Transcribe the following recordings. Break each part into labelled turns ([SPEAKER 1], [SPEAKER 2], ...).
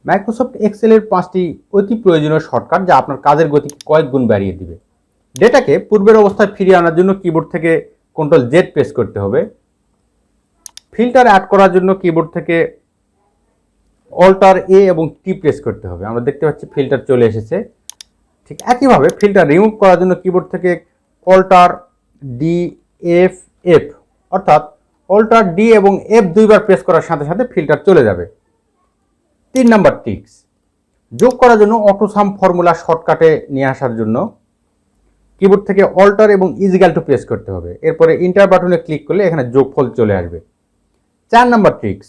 [SPEAKER 1] Microsoft এক্সেলের 5টি অতি প্রয়োজনীয় শর্টকাট যা আপনার কাজের গতিকে কয়েক গুণ বাড়িয়ে দিবে। ডেটাকে পূর্বের অবস্থায় ফিরিয়ে আনার জন্য কিবোর্ড থেকে কন্ট্রোল জেড প্রেস করতে হবে। ফিল্টার অ্যাড করার জন্য কিবোর্ড থেকে অল্টার এ এবং টি প্রেস করতে হবে। আমরা দেখতে পাচ্ছি ফিল্টার চলে এসেছে। ঠিক একইভাবে ফিল্টার রিমুভ করার জন্য কিবোর্ড থেকে অল্টার ডি এফ এফ অর্থাৎ অল্টার ডি এবং এফ দুইবার প্রেস করার সাথে সাথে ফিল্টার চলে যাবে। 3 নাম্বার ট্রিক্স, যোগ করার জন্য অটোসাম ফর্মুলা শর্টকাটে নিয়ে আসার জন্য কিবোর্ড থেকে অল্টার এবং ইজিক্যাল টু প্রেস করতে হবে। এরপরে ইন্টার বাটনে ক্লিক করলে এখানে যোগফল চলে আসবে। 4 নাম্বার ট্রিক্স,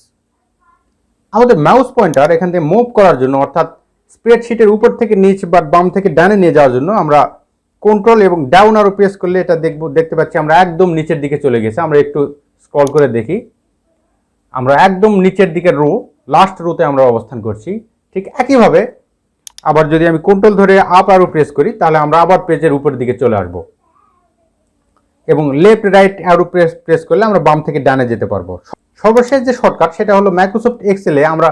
[SPEAKER 1] আমাদের মাউস পয়েন্টার এখান থেকে মুভ করার জন্য অর্থাৎ স্প্রেডশিটের উপর থেকে নিচ বা বাম থেকে ডানে নিয়ে যাওয়ার জন্য আমরা কন্ট্রোল এবং ডাউন আরো প্রেস করলে এটা দেখতে পাচ্ছি আমরা একদম নিচের দিকে চলে গেছে। আমরা একটু স্ক্রল করে দেখি, আমরা একদম নিচের দিকে লাস্ট রোতে আমরা অবস্থান করছি। ঠিক একইভাবে আবার যদি আমি কন্ট্রোল ধরে আপ আরো প্রেস করি তাহলে আমরা আবার পেজের উপরের দিকে চলে আসব এবং লেফট রাইট অ্যারো প্রেস করলে আমরা বাম থেকে ডানে যেতে পারবো। সর্বশেষ যে শর্টকাট সেটা হলো মাইক্রোসফট এক্সেলে আমরা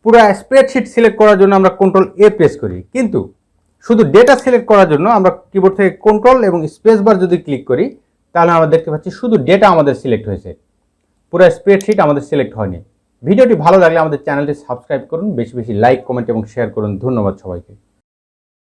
[SPEAKER 1] পুরো স্প্রেডশিট সিলেক্ট করার জন্য আমরা কন্ট্রোল এ প্রেস করি, কিন্তু শুধু ডেটা সিলেক্ট করার জন্য আমরা কিবোর্ড থেকে কন্ট্রোল এবং স্পেস বার যদি ক্লিক করি তাহলে আমরা দেখতে পাচ্ছি শুধু ডেটা আমাদের সিলেক্ট হয়েছে, পুরো স্প্রেডশিট আমাদের সিলেক্ট হয়নি। ভিডিওটি ভালো লাগলে আমাদের চ্যানেলটি সাবস্ক্রাইব করুন, বেশি বেশি লাইক, কমেন্ট এবং শেয়ার করুন। ধন্যবাদ সবাইকে।